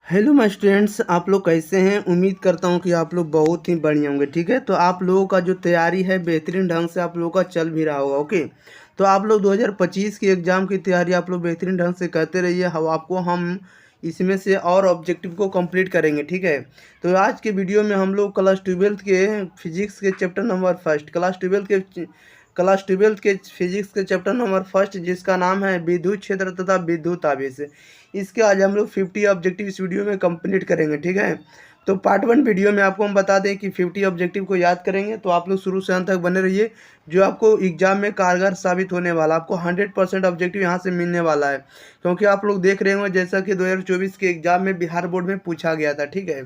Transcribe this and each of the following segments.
Hello my students, आप लोग कैसे हैं। उम्मीद करता हूं कि आप लोग बहुत ही बढ़िया होंगे। ठीक है, तो आप लोगों का जो तैयारी है बेहतरीन ढंग से आप लोगों का चल भी रहा होगा। ओके, तो आप लोग 2025 की एग्ज़ाम की तैयारी आप लोग बेहतरीन ढंग से करते रहिए। आपको हम इसमें से और ऑब्जेक्टिव को कंप्लीट करेंगे। ठीक है, तो आज के वीडियो में हम लोग क्लास 12 के फिजिक्स के चैप्टर नंबर फर्स्ट क्लास 12 के फिजिक्स के चैप्टर नंबर फर्स्ट, जिसका नाम है विद्युत क्षेत्र तथा विद्युत आवेश, इसके आज हम लोग 50 ऑब्जेक्टिव इस वीडियो में कंप्लीट करेंगे। ठीक है, तो पार्ट 1 वीडियो में आपको हम बता दें कि 50 ऑब्जेक्टिव को याद करेंगे, तो आप लोग शुरू से अंत तक बने रहिए। जो आपको एग्जाम में कारगर साबित होने वाला, आपको 100% ऑब्जेक्टिव यहाँ से मिलने वाला है, क्योंकि आप लोग देख रहे होंगे जैसा कि 2024 के एग्जाम में बिहार बोर्ड में पूछा गया था। ठीक है,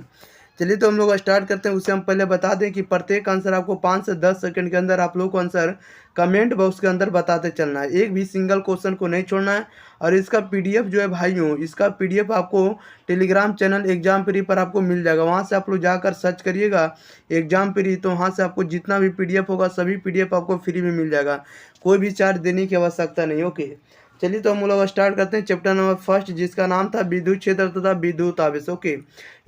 चलिए तो हम लोग स्टार्ट करते हैं। उससे हम पहले बता दें कि प्रत्येक आंसर आपको 5 से 10 सेकंड के अंदर आप लोग को आंसर कमेंट बॉक्स के अंदर बताते चलना है। एक भी सिंगल क्वेश्चन को नहीं छोड़ना है। और इसका पीडीएफ जो है भाइयों, इसका पीडीएफ आपको टेलीग्राम चैनल एग्जाम प्री पर आपको मिल जाएगा। वहाँ से आप लोग जाकर सर्च करिएगा एग्जाम प्री, तो वहाँ से आपको जितना भी पीडीएफ होगा सभी पीडीएफ आपको फ्री में मिल जाएगा। कोई भी चार्ज देने की आवश्यकता नहीं। ओके, चलिए तो हम लोग स्टार्ट करते हैं चैप्टर नंबर फर्स्ट, जिसका नाम था विद्युत क्षेत्र तथा विद्युत आवेश। Okay,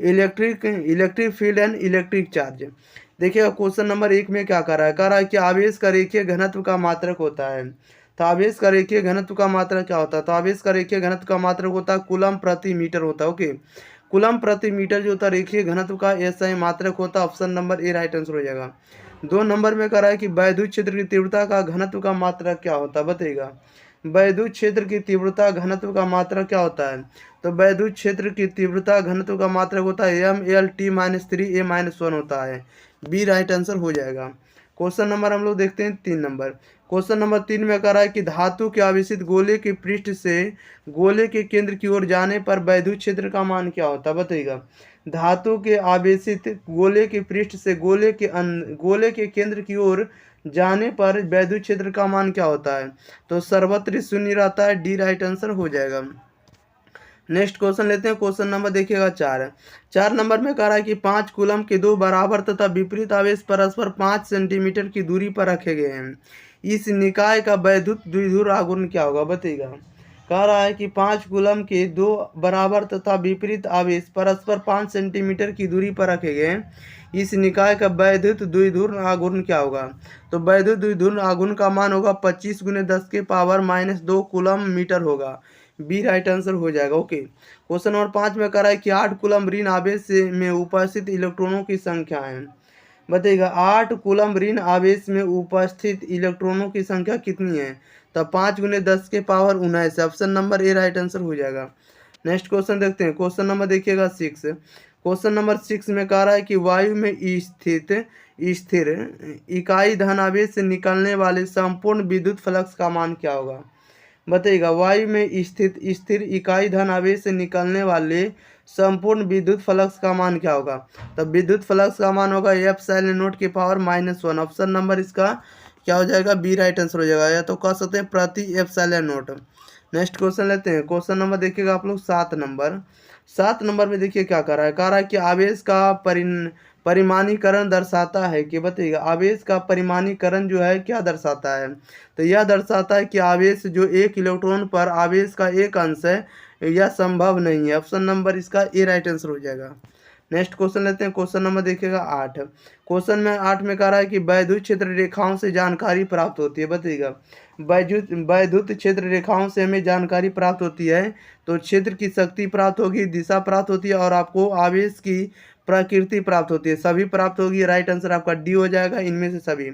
electric field and electric charge. देखिएगा क्वेश्चन नंबर 1 में क्या कह रहा है कि आवेश का रेखीय घनत्व का मात्रक होता है। तो आवेश का रेखीय घनत्व का मात्रक क्या होता है? तो आवेश का रेखीय घनत्व का मात्रक होता है कूलम प्रति मीटर होता है। ओके, कूलम प्रति मीटर जो होता है रेखीय घनत्व का ऐसा मात्रक होता है। Option number A right answer हो जाएगा। 2 नंबर में कह रहा है कि वैद्युत क्षेत्र की तीव्रता का घनत्व का मात्रक क्या होता है, बताइएगा। वैद्युत क्षेत्र की तीव्रता घनत्व का मात्रक क्या होता है? तो वैद्युत क्षेत्र की तीव्रता घनत्व का मात्रक होता है ML T-3A-1 होता है। बी राइट आंसर हो जाएगा। क्वेश्चन नंबर हम लोग देखते हैं 3 नंबर। क्वेश्चन नंबर 3 में कह रहा है कि धातु के आवेशित गोले के पृष्ठ से गोले के केंद्र की ओर जाने पर वैद्युत क्षेत्र का मान क्या होता है, बताइएगा। धातु के आवेशित गोले के पृष्ठ से गोले के केंद्र की ओर जाने पर वैद्युत क्षेत्र का मान क्या होता है? तो सर्वत्र शून्य रहता है। डी राइट आंसर हो जाएगा। नेक्स्ट क्वेश्चन लेते हैं। क्वेश्चन नंबर देखिएगा 4 नंबर में कह रहा है कि 5 कूलम के 2 बराबर तथा विपरीत आवेश परस्पर 5 सेंटीमीटर की दूरी पर रखे गए हैं। इस निकाय का वैद्युत द्विध्रुव आघूर्ण क्या होगा, बताइएगा। कह रहा है कि 5 कूलम के 2 बराबर तथा विपरीत आवेश परस्पर 5 सेंटीमीटर की दूरी पर रखे गए हैं। इस निकाय का वैद्युत द्विध्रुव आघूर्ण क्या होगा? तो वैद्युत द्विध्रुव आघूर्ण का मान होगा 25 × 10⁻² कूलम मीटर होगा। बी राइट आंसर हो जाएगा। ओके, क्वेश्चन नंबर 5 में कह रहा है कि 8 कूलम ऋण आवेश में उपस्थित इलेक्ट्रॉनों की संख्या है, बताइएगा। 8 कूलम ऋण आवेश में उपस्थित इलेक्ट्रॉनों की संख्या कितनी है? तो 5 × 10⁻19। Option number A right answer हो जाएगा। नेक्स्ट क्वेश्चन देखते हैं। क्वेश्चन नंबर देखिएगा 6। क्वेश्चन नंबर 6 में कह रहा है कि वायु में स्थिर इकाई धनावेश से निकलने वाले संपूर्ण विद्युत फ्लक्स का मान क्या होगा, बताइएगा। वायु में स्थिर इकाई धनावेश से निकलने वाले संपूर्ण विद्युत फ्लक्स का मान क्या होगा? तब विद्युत फ्लक्स का मान होगा F∼0 ऑप्शन नंबर इसका क्या हो जाएगा? बी राइट आंसर हो जाएगा, या तो कह सकते हैं प्रति F∼0। नेक्स्ट क्वेश्चन लेते हैं। क्वेश्चन नंबर देखिएगा आप लोग 7 नंबर में देखिए क्या कर रहा है कि आवेश का परिमाणीकरण दर्शाता है कि, बताइएगा। आवेश का परिमाणीकरण जो है क्या दर्शाता है? तो यह दर्शाता है कि आवेश जो एक इलेक्ट्रॉन पर आवेश का एक अंश है, यह संभव नहीं है। ऑप्शन नंबर इसका ए राइट आंसर हो जाएगा। नेक्स्ट क्वेश्चन लेते हैं। क्वेश्चन नंबर देखिएगा 8। क्वेश्चन में 8 में कह रहा है कि वैद्युत क्षेत्र रेखाओं से जानकारी प्राप्त होती है, बताइएगा। वैद्युत क्षेत्र रेखाओं से हमें जानकारी प्राप्त होती है, तो क्षेत्र की शक्ति प्राप्त होगी, दिशा प्राप्त होती है, और आपको आवेश की प्रकृति प्राप्त होती है। सभी प्राप्त होगी। राइट आंसर आपका डी हो जाएगा, इनमें से सभी।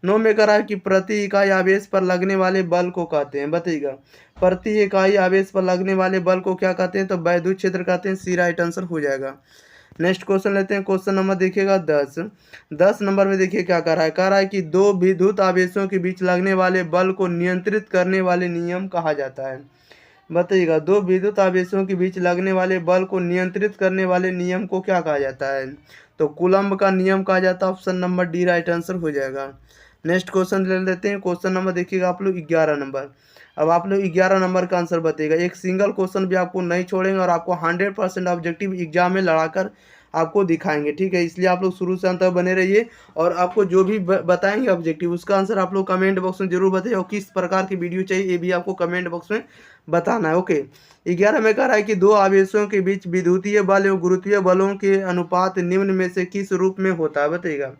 9 में कह रहा है कि प्रति इकाई आवेश पर लगने वाले बल को कहते हैं, बताइएगा। प्रति इकाई आवेश पर लगने वाले बल को क्या कहते हैं? तो वैद्युत क्षेत्र कहते हैं। सी राइट आंसर हो जाएगा। नेक्स्ट क्वेश्चन लेते हैं। क्वेश्चन नंबर देखिएगा 10 नंबर में देखिए क्या कह रहा है कि 2 विद्युत आवेशों के बीच लगने वाले बल को नियंत्रित करने वाले नियम कहा जाता है, बताइएगा। 2 विद्युत आवेशों के बीच लगने वाले बल को नियंत्रित करने वाले नियम को क्या कहा जाता है? तो कूलम्ब का नियम कहा जाता है। Option number D right answer हो जाएगा। नेक्स्ट क्वेश्चन ले लेते हैं। क्वेश्चन नंबर देखिएगा आप लोग 11 नंबर। अब आप लोग 11 नंबर का आंसर बताइएगा। एक सिंगल क्वेश्चन भी आपको नहीं छोड़ेंगे और आपको 100% ऑब्जेक्टिव एग्जाम में लड़ाकर आपको दिखाएंगे, ठीक है। इसलिए आप लोग शुरू से अंत तक बने रहिए और आपको जो भी बताएंगे ऑब्जेक्टिव उसका आंसर आप लोग कमेंट बॉक्स में जरूर बताइए और किस प्रकार की वीडियो चाहिए ये भी आपको कमेंट बॉक्स में बताना है। ओके, 11 में कह रहा है कि दो आवेशों के बीच विद्युतीय बल एवं गुरुत्वीय बलों के अनुपात निम्न में से किस रूप में होता है, बताइएगा।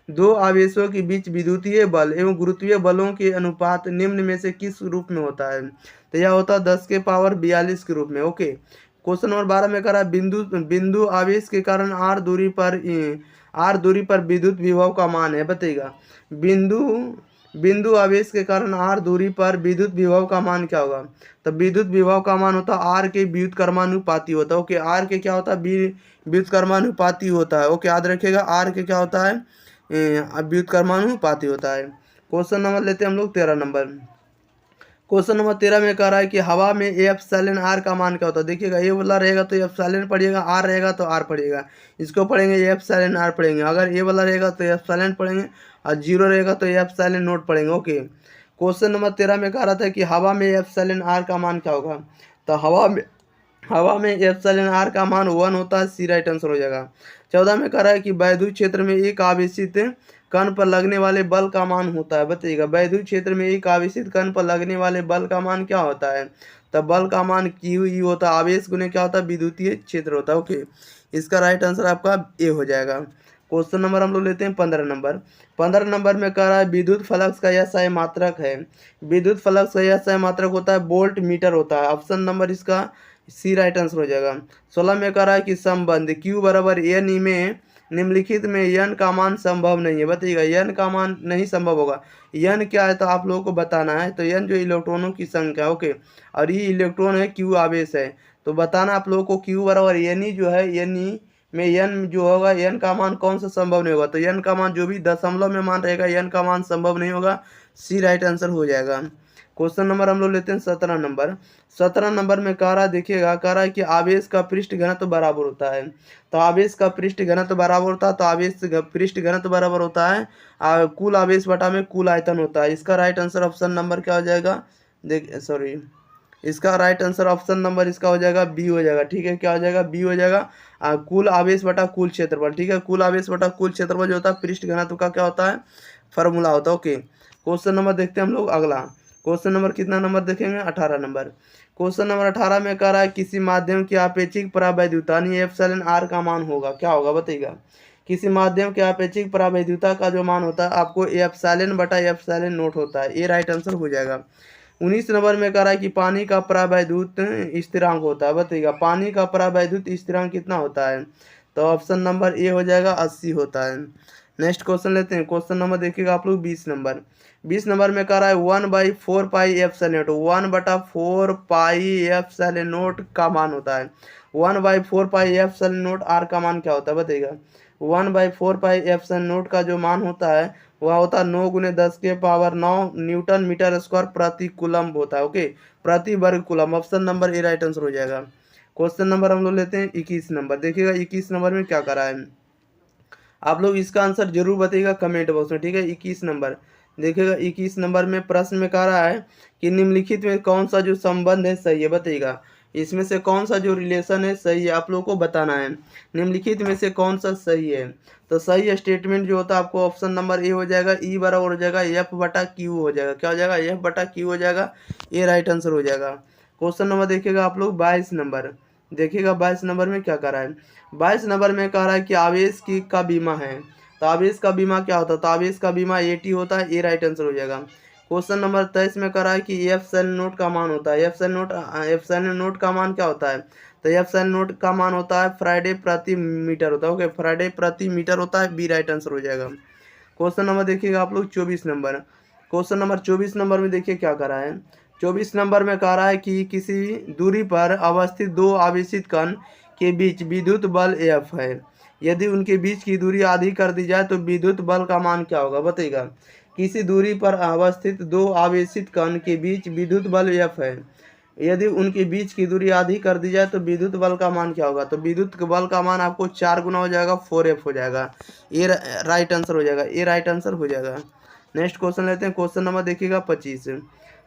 दो आवेशों के बीच विद्युतीय बल एवं गुरुत्वीय बलों के अनुपात निम्न में से किस रूप में होता है? तो यह होता है 10⁻42 के रूप में। ओके, क्वेश्चन नंबर 12 में करा बिंदु बिंदु आवेश के कारण आर दूरी पर विद्युत विभव का मान है, बताइएगा। बिंदु बिंदु आवेश के कारण आर दूरी पर विद्युत विभव का मान क्या होगा? तो विद्युत विभव का मान होता है आर के व्युत्क्रमानुपाती होता है। ओके, आर के क्या होता है? व्युत्क्रमानुपाती होता है। ओके, याद रखिएगा आर के क्या होता है? व्युत्क्रमानुपाती होता है। क्वेश्चन नंबर लेते हैं हम लोग 13 नंबर। क्वेश्चन नंबर 13 में कह रहा है कि हवा में एप्सिलॉन आर का मान क्या होता है? देखिएगा ए वाला रहेगा तो एप्सिलॉन पढ़िएगा, आर रहेगा तो आर पढ़िएगा। इसको पढ़ेंगे एप्सिलॉन आर पढ़ेंगे। अगर ए वाला रहेगा तो एप्सिलॉन पढ़ेंगे और जीरो रहेगा तो एप्सिलॉन नोट पढ़ेंगे। ओके, क्वेश्चन नंबर 13 में कह रहा था कि हवा में एप्सिलॉन आर का मान क्या होगा? तो हवा में एप्सिलॉन आर का मान 1 होता है। सी राइट आंसर हो जाएगा। 14 में कह रहा है कि वैद्युत क्षेत्र में एक आवेशित कण पर लगने वाले बल का मान होता है, बताइएगा। वैद्युत क्षेत्र में एक आवेशित कण पर लगने वाले बल का मान क्या होता है? तब बल का मान क्यू ई होता है। आवेश गुने क्या होता है? विद्युतीय क्षेत्र होता है। ओके, इसका राइट आंसर आपका ए हो जाएगा। क्वेश्चन नंबर हम लोग लेते हैं 15 नंबर। 15 नंबर में कह रहा है विद्युत फ्लक्स का यह सही मात्रक है। विद्युत फ्लक्स का यह सही मात्रक होता है वोल्ट मीटर होता है। ऑप्शन नंबर इसका सी राइट आंसर हो जाएगा। 16 में कह रहा है कि संबंध Q बराबर एन ई में निम्नलिखित में यन का मान संभव नहीं है, बताइएगा। यन का मान नहीं संभव होगा। यन क्या है तो आप लोगों को बताना है। तो यन जो इलेक्ट्रॉनों की संख्या है, ओके, और ये इलेक्ट्रॉन है, Q आवेश है। तो बताना आप लोगों को Q बराबर एन ई जो है, एन ई में यन जो होगा, यन का मान कौन सा संभव नहीं होगा? तो यन का मान जो भी दशमलव में मान रहेगा यन का मान संभव नहीं होगा। सी राइट आंसर हो जाएगा। क्वेश्चन नंबर हम लोग लेते हैं 17 नंबर। 17 नंबर में कह रहा देखिएगा, कह रहा है कि आवेश का पृष्ठ घनत्व बराबर होता है। तो आवेश का पृष्ठ घनत्व बराबर होता है, तो आवेश पृष्ठ घनत्व बराबर होता है कुल आवेश बटा में कुल आयतन होता है। इसका राइट आंसर ऑप्शन नंबर क्या हो जाएगा? इसका राइट आंसर ऑप्शन नंबर इसका हो जाएगा बी हो जाएगा, ठीक है। क्या हो जाएगा? बी हो जाएगा। कुल आवेश बटा कुल क्षेत्रफल, ठीक है। कुल आवेश बटा कुल क्षेत्रफल जो होता है पृष्ठ घनत्व का क्या होता है? फॉर्मूला होता है। ओके, क्वेश्चन नंबर देखते हैं हम लोग अगला। क्वेश्चन नंबर कितना नंबर देखेंगे? 18 नंबर। क्वेश्चन नंबर 18 में कह रहा है किसी माध्यम की आपेक्षिक परावैद्युता यानी एप्सिलॉन आर का मान होगा, क्या होगा बताइएगा। किसी माध्यम के आपेक्षिक परावैद्युता का जो मान होता है आपको एप्सिलॉन बटा एप्सिलॉन नोट होता है। ये राइट आंसर हो जाएगा। 19 नंबर में कह रहा है कि पानी का परावैद्युत स्थिरांक होता है, बताइएगा। पानी का परावैद्युत स्थिरांक कितना होता है? तो ऑप्शन नंबर ए हो जाएगा 80 होता है। नेक्स्ट क्वेश्चन लेते हैं। क्वेश्चन नंबर देखिएगा आप लोग 20 नंबर। 20 नंबर में कह रहा है 1/4 pi epsilon note, 1/4 pi epsilon note का मान होता है। 1/4 पाई एप्सिलॉन नोट आर का मान क्या होता है बताइएगा। 1/4 पाई एप्सिलॉन नोट का जो मान होता है वह होता है 9 × 10⁹ न्यूटन मीटर स्क्वायर प्रति कूलम होता है। ओके, प्रति वर्ग coulomb. Option number A right answer हो जाएगा। क्वेश्चन नंबर हम लोग लेते हैं 21 नंबर। देखिएगा 21 नंबर में क्या करा है, आप लोग इसका आंसर जरूर बताइएगा कमेंट बॉक्स में, ठीक है। 21 नंबर देखिएगा। 21 नंबर में प्रश्न में कह रहा है कि निम्नलिखित में कौन सा जो संबंध है सही है, बताइएगा। इसमें से कौन सा जो रिलेशन है सही है आप लोगों को बताना है। निम्नलिखित में से कौन सा सही है? तो सही स्टेटमेंट जो होता है आपको ऑप्शन नंबर ए हो जाएगा। ई बराबर हो जाएगा एफ बटा क्यू हो जाएगा। क्या हो जाएगा? एफ बटा क्यू हो जाएगा। ए राइट आंसर हो जाएगा। क्वेश्चन नंबर देखिएगा आप लोग 22 नंबर। देखिएगा 22 नंबर में क्या कर रहा है। 22 नंबर में कह रहा है कि आवेश की का बीमा है। तो आवेश का बीमा क्या होता है? तो आवेश का बीमा एटी होता है। ए राइट आंसर हो जाएगा। क्वेश्चन नंबर 23 में कह रहा है कि एप्सिलॉन नोट का मान होता है। एप्सिलॉन नोट का मान क्या होता है? तो एप्सिलॉन नोट का मान होता है फ्राइडे प्रति मीटर होता है। ओके, फ्राइडे प्रति मीटर होता है। बी राइट आंसर हो जाएगा। क्वेश्चन नंबर देखिएगा आप लोग 24 नंबर। क्वेश्चन नंबर 24 नंबर में देखिए क्या कर रहा है। 24 नंबर में कह रहा है कि किसी दूरी पर अवस्थित दो आवेशित कण के बीच विद्युत बल एफ है। यदि उनके बीच की दूरी आधी कर दी जाए तो विद्युत बल का मान क्या होगा बताइएगा। किसी दूरी पर अवस्थित दो आवेशित कण के बीच विद्युत बल एफ है। यदि उनके बीच की दूरी आधी कर दी जाए तो विद्युत बल का मान क्या होगा? तो विद्युत बल का मान आपको 4 गुना हो जाएगा, 4F हो जाएगा। ये राइट आंसर हो जाएगा। ये राइट आंसर हो जाएगा। नेक्स्ट क्वेश्चन लेते हैं। क्वेश्चन नंबर देखिएगा 25।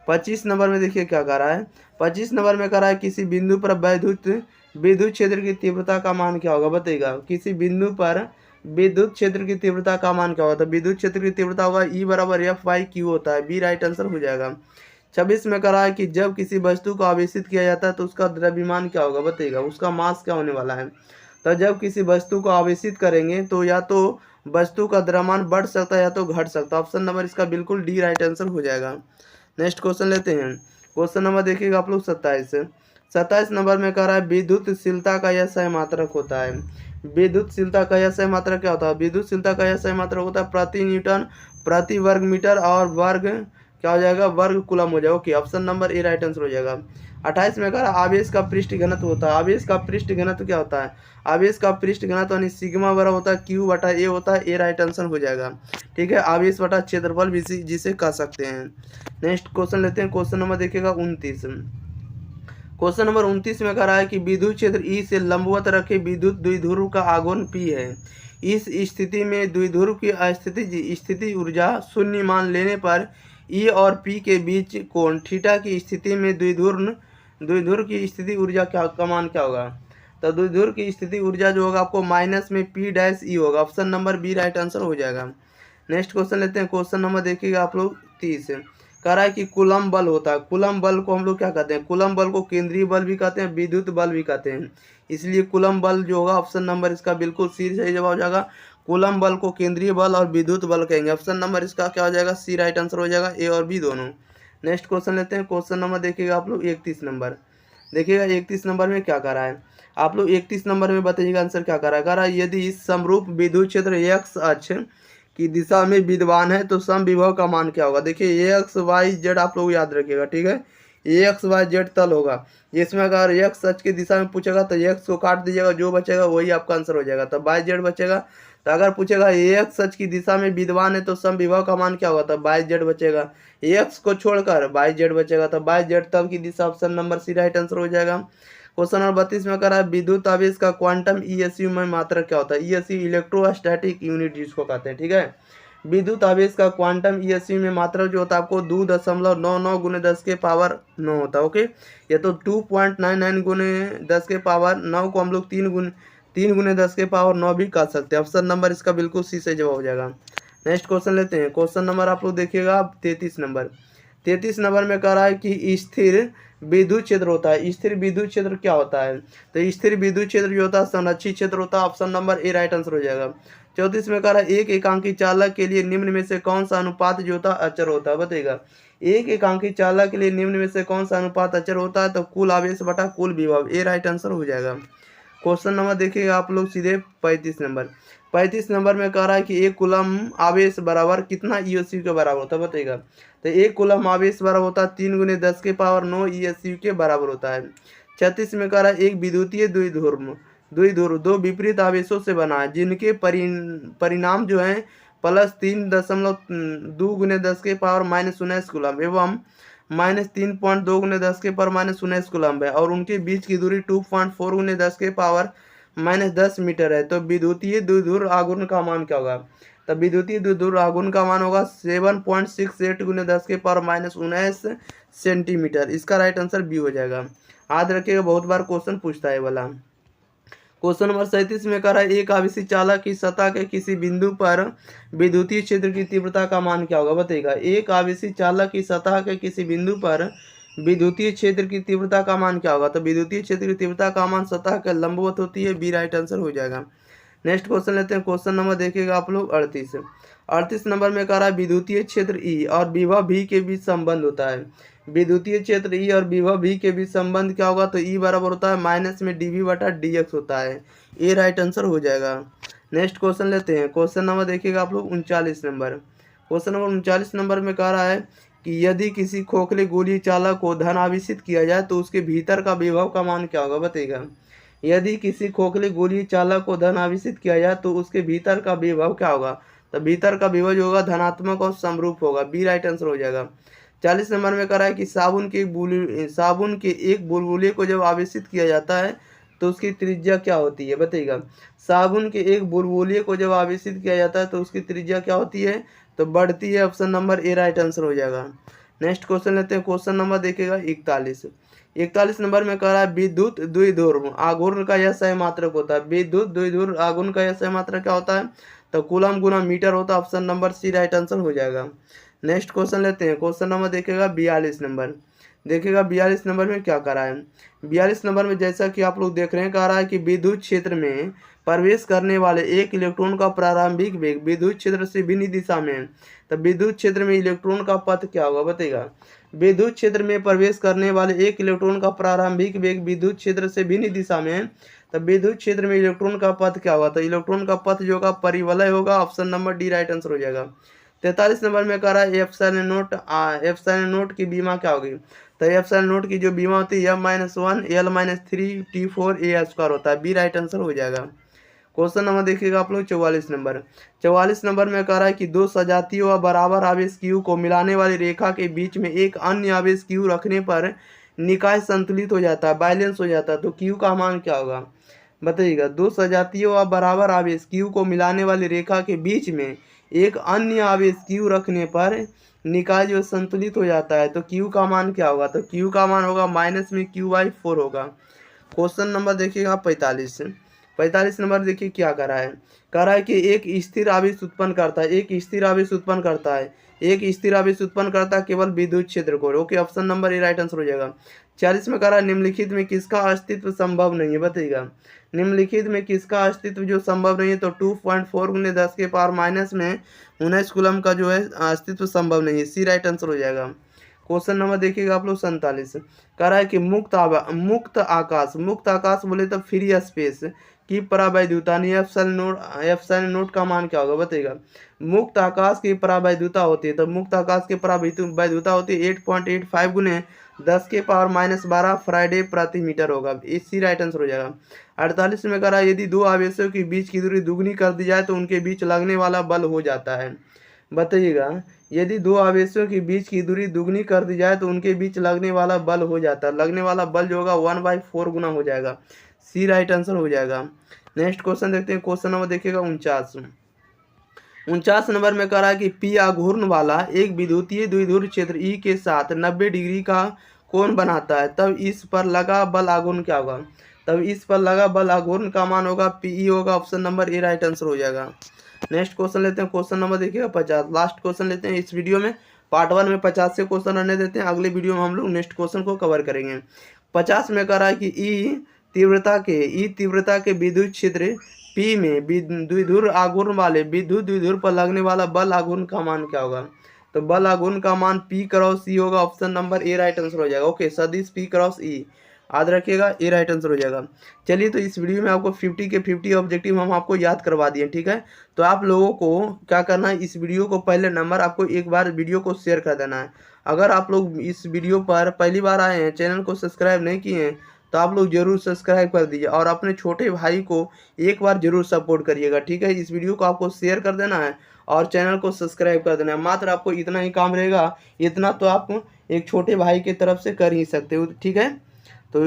25 नंबर में देखिए क्या कह रहा है। 25 नंबर में कह रहा है किसी बिंदु पर विद्युत क्षेत्र की तीव्रता का मान क्या होगा, बताइएगा। किसी बिंदु पर विद्युत क्षेत्र की तीव्रता का मान क्या होगा, तो विद्युत क्षेत्र की तीव्रता होगा E बराबर F/Q होता है, बी राइट आंसर हो जाएगा। 26 में कह रहा है कि जब किसी वस्तु को आवेशित किया जाता है तो उसका द्रव्यमान क्या होगा, बताइएगा। उसका मास क्या होने वाला है। तो जब किसी वस्तु को आवेशित करेंगे तो या तो वस्तु का द्रव्यमान बढ़ सकता है या तो घट सकता है। ऑप्शन नंबर इसका बिल्कुल डी राइट आंसर हो जाएगा। नेक्स्ट क्वेश्चन लेते हैं। क्वेश्चन नंबर देखिएगा आप लोग 27। 27 नंबर में कह रहा है विद्युतशीलता का यह सहमात्रक होता है। विद्युतशीलता का यह सहमात्रक क्या होता है। विद्युतशीलता का यह सहमात्रक होता है प्रति न्यूटन प्रति वर्ग मीटर और वर्ग क्या हो जाएगा, वर्ग कूलम हो जाएगा। Okay, option number A right answer हो जाएगा। 28 में कह रहा है आवेश का पृष्ठ घनत्व होता है। आवेश का पृष्ठ घनत्व क्या होता है। आवेश का पृष्ठ घनत्व यानी सिग्मा बराबर होता है Q बटा ए होता है, ए राइट आंसर हो जाएगा। ठीक है, आवेश बटा क्षेत्रफल भी जिसे कह सकते हैं। नेक्स्ट क्वेश्चन लेते हैं। क्वेश्चन नंबर देखिएगा 29। क्वेश्चन नंबर 29 में कह रहा है कि विद्युत क्षेत्र ई से लंबवत रखे विद्युत द्विध्रुव का आघूर्ण P है। इस स्थिति में द्विध्रुव की स्थिति ऊर्जा शून्य मान लेने पर ई और P के बीच कोण थीटा की स्थिति में द्विध्रुव की स्थिति ऊर्जा का मान क्या होगा। तो द्विध्रुव की स्थिति ऊर्जा जो होगा आपको माइनस में P' होगा। Option number B right answer हो जाएगा। नेक्स्ट क्वेश्चन लेते हैं। क्वेश्चन नंबर देखिएगा आप लोग 30। कह रहा है कि कूलम बल होता है। कूलम बल को हम लोग क्या कहते हैं, कूलम बल को केंद्रीय बल भी कहते हैं, विद्युत बल भी कहते हैं। इसलिए कूलम बल जो होगा ऑप्शन नंबर इसका बिल्कुल सी सही जवाब हो जाएगा। कूलम बल को केंद्रीय बल और विद्युत बल कहेंगे। ऑप्शन नंबर इसका क्या हो जाएगा, सी राइट आंसर हो जाएगा, ए और बी दोनों। नेक्स्ट क्वेश्चन लेते हैं। क्वेश्चन नंबर देखिएगा आप लोग 31 नंबर। देखिएगा 31 नंबर में क्या कर रहा है। आप लोग 31 नंबर में बताइएगा आंसर क्या कर रहा है। कह रहा है यदि समरूप विद्युत क्षेत्र एक्स अक्ष की दिशा में विद्यमान है तो सम विभव का मान क्या होगा। देखिए XY Z आप लोग याद रखिएगा। ठीक है, XYZ तल होगा। इसमें अगर एक्स अक्ष की दिशा में पूछेगा तो एक्स को काट दीजिएगा, जो बचेगा वही आपका आंसर हो जाएगा। तो YZ बचेगा। तो अगर पूछेगा एक्स अक्ष की दिशा में विद्यमान है तो सम विभव का मान क्या होगा, तो YZ बचेगा। एक्स को छोड़कर YZ बचेगा, तो YZ तल की दिशा option number C right answer हो जाएगा। क्वेश्चन नंबर 32 में कह रहा है विद्युत आवेश का क्वांटम ESU में मात्रक क्या होता है। ESU इलेक्ट्रोस्टैटिक यूनिट जिसको कहते हैं। ठीक है, विद्युत आवेश का क्वांटम ESU में मात्रक जो होता है आपको 2.99 गुने 10 के पावर 9 होता है। ओके, ये तो 2.99 गुने 10 के पावर 9 को हम लोग 3 गुने 10 के पावर 9 भी कह सकते हैं। ऑप्शन नंबर इसका बिल्कुल सी से जवाब हो जाएगा। नेक्स्ट क्वेश्चन लेते हैं। क्वेश्चन नंबर आप लोग देखिएगा 33 नंबर। 33 नंबर में कह रहा है कि स्थिर विद्युत क्षेत्र होता है। स्थिर विद्युत क्षेत्र क्या होता है, तो स्थिर विद्युत क्षेत्र जो होता है संरक्षित क्षेत्र होता है। Option number A right answer हो जाएगा। 34 में कह रहा है एक एकांकी चालक के लिए निम्न में से कौन सा अनुपात जो होता है अचर होता है, बताइएगा। एक एकांकी चालक के लिए निम्न में से कौन सा अनुपात अचर होता है, तो कुल आवेश बटा कुल विभव, ए राइट आंसर हो जाएगा। क्वेश्चन नंबर देखिएगा आप लोग सीधे 35 नंबर। 35 नंबर में कह रहा है कि एक कूलम आवेश बराबर कितना ESU के बराबर होता है, बताइएगा। तो एक कूलम आवेश बराबर होता है 3 गुने 10 के पावर 9 ESU के बराबर होता है। 36 में कह रहा है एक विद्युतीय द्विध्रुव दो विपरीत आवेशों से बना है जिनके परिणाम जो है +3.2 गुने 10 के पावर -19 कूलम एवं -3.2 गुने 10 के पावर -19 कूलम है और उनके बीच की दूरी 2.4 गुने 10 के पावर -10 मीटर है। तो विद्युतीय द्विध्रुव आघूर्ण का मान क्या होगा, तब विद्युतीय द्विध्रुव आघूर्ण का मान होगा 7.68 गुने 10 के पावर -19 सेंटीमीटर। इसका राइट आंसर बी हो जाएगा। याद रखिएगा, बहुत बार क्वेश्चन पूछता है वाला। क्वेश्चन नंबर 37 में कह रहा है एक आवेशित चालक की सतह के किसी बिंदु पर विद्युतीय क्षेत्र की तीव्रता का मान क्या होगा, बताइएगा। एक आवेशित चालक की सतह के किसी बिंदु पर विद्युतीय क्षेत्र की तीव्रता का मान क्या होगा, तो विद्युतीय क्षेत्र की तीव्रता का मान सतह के लंबवत होती है, बी राइट आंसर हो जाएगा। नेक्स्ट क्वेश्चन लेते हैं। क्वेश्चन नंबर देखिएगा आप लोग 38 नंबर में कह रहा है विद्युतीय क्षेत्र ई और विभव भी के बीच संबंध होता है। विद्युतीय क्षेत्र ई और विभव भी के बीच संबंध क्या होगा, तो ई बराबर होता है माइनस में dV बटा dx होता है, ए राइट आंसर हो जाएगा। नेक्स्ट क्वेश्चन लेते हैं। क्वेश्चन नंबर देखिएगा आप लोग 39 नंबर। क्वेश्चन नंबर 39 नंबर में कह रहा है कि यदि किसी खोखले गोलीय चालक को धन आवेशित किया जाए तो उसके भीतर का विभव का मान क्या होगा, बताइएगा। यदि किसी खोखले गोलीय चालक को धन आवेशित किया जाए तो उसके भीतर का विभव क्या होगा, तो भीतर का विभव जो होगा धनात्मक और समरूप होगा, बी राइट आंसर हो जाएगा। 40 नंबर में कह रहा है कि साबुन के एक बुलबुले को जब आवेशित किया जाता है तो उसकी त्रिज्या क्या होती है, बताइएगा। साबुन के एक बुलबुले को जब आवेशित किया जाता है तो उसकी त्रिज्या क्या होती है, तो बढ़ती है, option number A right answer हो जाएगा। नेक्स्ट क्वेश्चन लेते हैं। क्वेश्चन नंबर देखिएगा 41 नंबर में कह रहा है विद्युत द्विध्रुव आघूर्ण का यह सही मात्रक होता है। विद्युत द्विध्रुव आघूर्ण का यह सही मात्रक क्या होता है? तो कूलम गुना मीटर होता है। Option number C right answer हो जाएगा। नेक्स्ट क्वेश्चन लेते हैं। क्वेश्चन नंबर देखिएगा 42 नंबर। देखिएगा 42 नंबर में क्या कह रहा है। 42 नंबर में जैसा कि आप लोग देख रहे हैं, कह रहा है कि विद्युत क्षेत्र में प्रवेश करने वाले एक इलेक्ट्रॉन का प्रारंभिक वेग विद्युत क्षेत्र से भिन्न दिशा में है। तो विद्युत क्षेत्र में इलेक्ट्रॉन का पथ क्या होगा बताइएगा। विद्युत क्षेत्र में प्रवेश करने वाले एक इलेक्ट्रॉन का प्रारंभिक वेग विद्युत क्षेत्र से भिन्न दिशा में है। तो विद्युत क्षेत्र में इलेक्ट्रॉन का पथ क्या होगा? तो इलेक्ट्रॉन का पथ जो होगा परिवलय होगा। Option number D right answer हो जाएगा। 43 नंबर में कह रहा है एप्सिलॉन नोट की बीमा क्या होगी? तो एप्सिलॉन नोट की जो बीमा होती है M-1 L-3 T4 A² होता है। बी राइट आंसर हो जाएगा। क्वेश्चन नंबर देखिएगा आप लोग 44 नंबर। 44 नंबर में कह रहा है कि दो सजातीय व बराबर आवेश Q को मिलाने वाली रेखा के बीच में एक अन्य आवेश Q रखने पर निकाय संतुलित हो जाता है, बैलेंस हो जाता है। तो Q का मान क्या होगा बताइएगा। दो सजातीय व बराबर आवेश Q को मिलाने वाली रेखा के बीच में एक अन्य आवेश Q रखने पर निकाय जो संतुलित हो जाता है। तो Q का मान क्या होगा? तो Q का मान होगा माइनस में Q/4 होगा। क्वेश्चन नंबर देखिएगा 45 नंबर देखिए क्या कर रहा है। कह रहा है कि एक स्थिर आवेश उत्पन्न करता है, एक स्थिर आवेश उत्पन्न करता है, एक स्थिर आवेश उत्पन्न करता है केवल विद्युत क्षेत्र को। Okay, option number A right answer हो जाएगा। 40 में कह रहा है निम्नलिखित में किसका अस्तित्व संभव नहीं है बताइएगा। निम्नलिखित में किसका अस्तित्व जो संभव नहीं है? तो 2.4 × 10⁻⁻⁻ में 19 कूलम का जो है अस्तित्व संभव नहीं है। सी राइट आंसर हो जाएगा। क्वेश्चन नंबर देखिएगा आप लोग 47। कह रहा है कि मुक्त आकाश बोले तो फ्री स्पेस की परावैद्युता एप्सिलॉन नोट का मान क्या होगा बताइएगा। मुक्त आकाश की परावैद्युता होती है, तो मुक्त आकाश की परावैद्युता होती है 8.85 × 10⁻12 फ्राइडे प्रति मीटर होगा। इसी राइट आंसर हो जाएगा। 48 में कह रहा है यदि दो आवेशों के बीच की दूरी दुगनी कर दी जाए तो उनके बीच लगने वाला बल हो जाता है बताइएगा। यदि दो आवेशों के बीच की दूरी दुगनी कर दी जाए तो उनके बीच लगने वाला बल हो जाता है। लगने वाला बल जो होगा 1/4 गुना हो जाएगा। सी राइट आंसर हो जाएगा। नेक्स्ट क्वेश्चन देखते हैं। क्वेश्चन नंबर देखिएगा 49 नंबर में कह रहा है कि पी आघूर्ण वाला एक विद्युतीय द्विध्रुव क्षेत्र ई के साथ 90 डिग्री का कोण बनाता है, तब इस पर लगा बल आघूर्ण क्या होगा? तब इस पर लगा बल आघूर्ण का मान होगा पीई होगा। Option number A right answer हो जाएगा। नेक्स्ट क्वेश्चन लेते हैं। क्वेश्चन नंबर देखिएगा 50। लास्ट क्वेश्चन लेते हैं इस वीडियो में। पार्ट 1 में 50 से क्वेश्चन रहने देते हैं, अगले वीडियो में हम लोग नेक्स्ट क्वेश्चन को कवर करेंगे। 50 में कह रहा है कि ई तीव्रता के विद्युत क्षेत्र P में द्विध्रुव आघूर्ण वाले विद्युत द्विध्रुव पर लगने वाला बल आघूर्ण का मान क्या होगा? तो बल आघूर्ण का मान P×E होगा। Option number A right answer हो जाएगा। ओके, सदिश P×E याद रखिएगा, ए राइट आंसर हो जाएगा। चलिए, तो इस वीडियो में आपको 50 के 50 ऑब्जेक्टिव हम आपको याद करवा दिए, ठीक है। तो आप लोगों को क्या करना है, इस वीडियो को पहले नंबर आपको एक बार वीडियो को शेयर कर देना है। अगर आप लोग इस वीडियो पर पहली बार आए हैं, चैनल को सब्सक्राइब नहीं किए हैं, तो आप लोग जरूर सब्सक्राइब कर दीजिए और अपने छोटे भाई को एक बार जरूर सपोर्ट करिएगा, ठीक है। इस वीडियो को आपको शेयर कर देना है और चैनल को सब्सक्राइब कर देना है। मात्र आपको इतना ही काम रहेगा, इतना तो आप एक छोटे भाई की तरफ से कर ही सकते हो, ठीक है। तो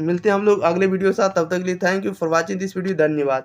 मिलते हैं हम लोग अगले वीडियो के साथ, तब तक के लिए thank you for watching this video. धन्यवाद।